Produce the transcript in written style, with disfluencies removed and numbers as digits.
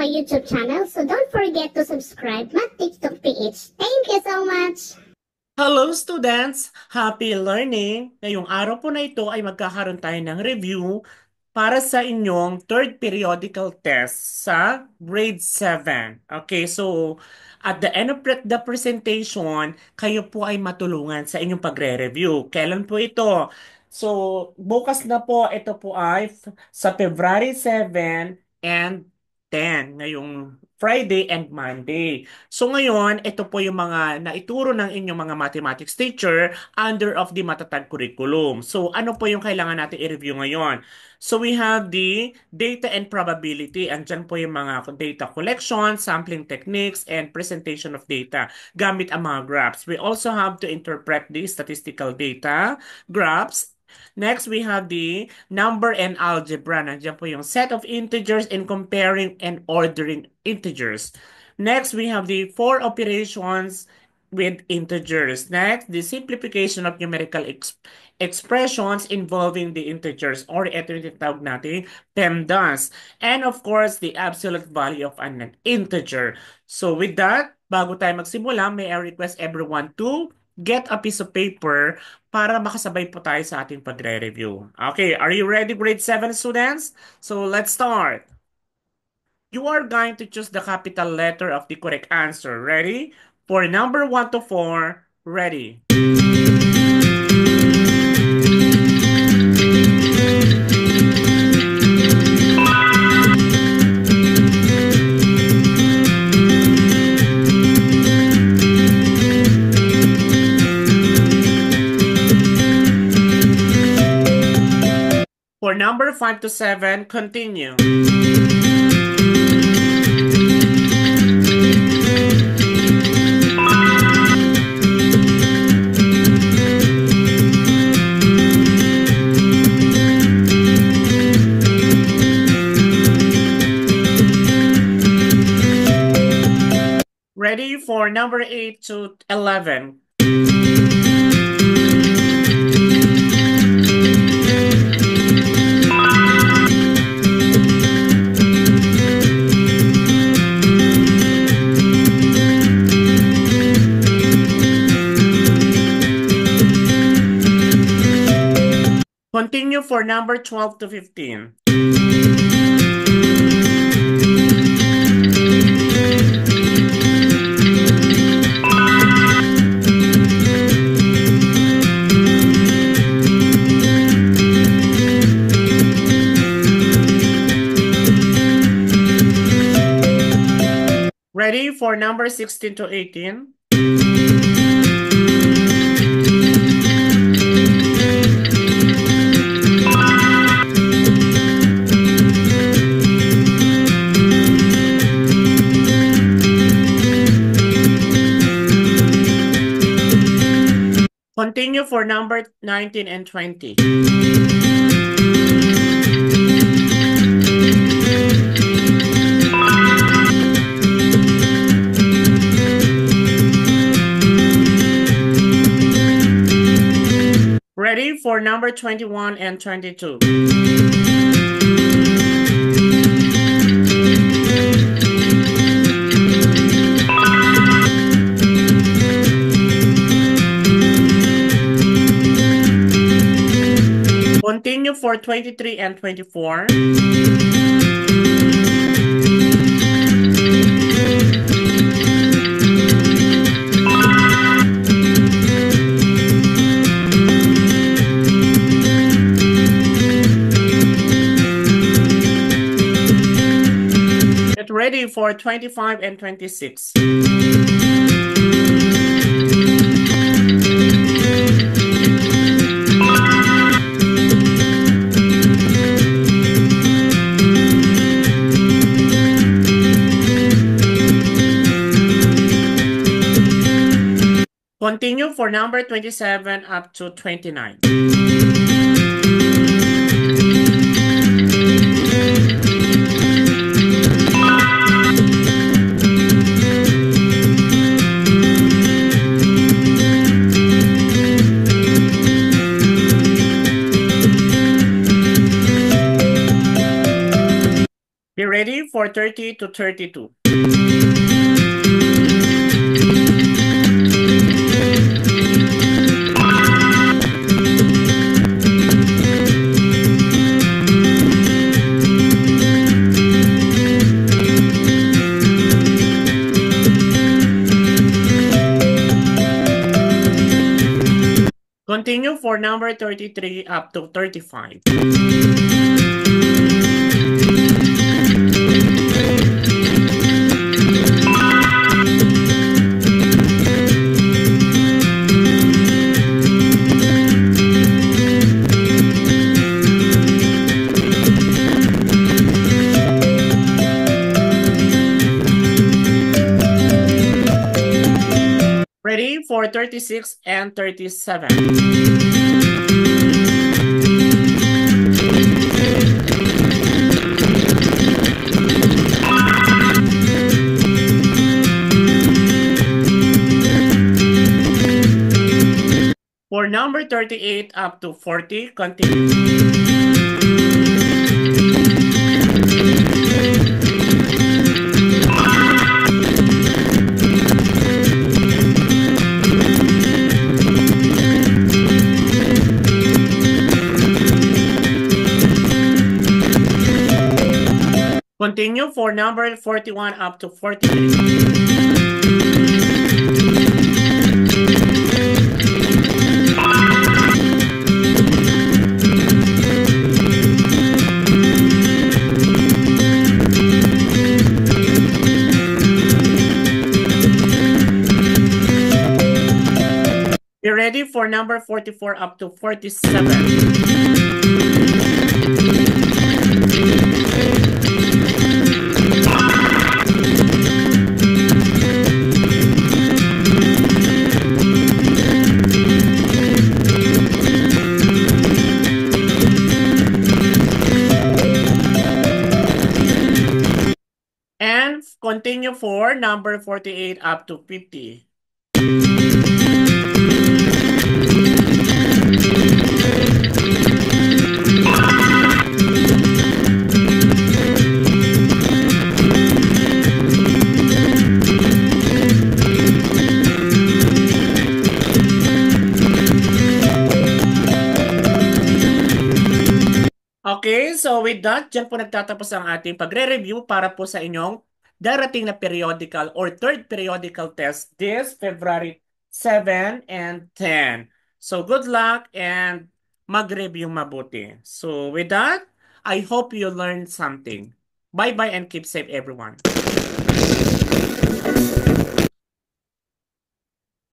my YouTube channel, so don't forget to subscribe Math TikTok PH. Thank you so much! Hello students! Happy learning! Ngayong araw po na ito ay magkakaroon tayo ng review para sa inyong third periodical test sa grade 7. Okay, so at the end of the presentation, kayo po ay matulungan sa inyong pagre-review. Kailan po ito? So, bukas na po, ito po ay sa February 7 and 10, ngayong Friday and Monday. So ngayon, ito po yung mga naituro ng inyong mga mathematics teacher under of the Matatag curriculum. So ano po yung kailangan natin i-review ngayon? So we have the data and probability. Andyan po yung mga data collection, sampling techniques, and presentation of data gamit ang mga graphs. We also have to interpret the statistical data, graphs. Next, we have the number and algebra. Nandiyan po yung set of integers and comparing and ordering integers. Next, we have the four operations with integers. Next, the simplification of numerical expressions involving the integers, or ito yung tinatawag natin PEMDAS. And of course, the absolute value of an integer. So with that, bago tayo magsimula, may I request everyone to get a piece of paper para makasabay po tayo sa ating pagre-review. Okay, are you ready, grade 7 students? So let's start. You are going to choose the capital letter of the correct answer. Ready? For number 1 to 4, ready. For number 5 to 7, continue. Ready for number 8 to 11. Continue for number 12 to 15. Ready for number 16 to 18? Continue for number 19 and 20. Ready for number 21 and 22. Continue for 23 and 24. Get ready for 25 and 26. Continue for number 27 up to 29. Be ready for for 30 to 32. Continue for number 33 up to 35. Ready for 36 and 37. For number 38 up to 40, continue. Continue for number 41 up to 43. Be ready for number 44 up to 47. And continue for number 48 up to 50. Okay, so with that, dyan po nagtatapos ang ating pagre-review para po sa inyong darating na periodical or third periodical test this February 7 and 10. So good luck and mag-review mabuti. So with that, I hope you learned something. Bye-bye and keep safe everyone.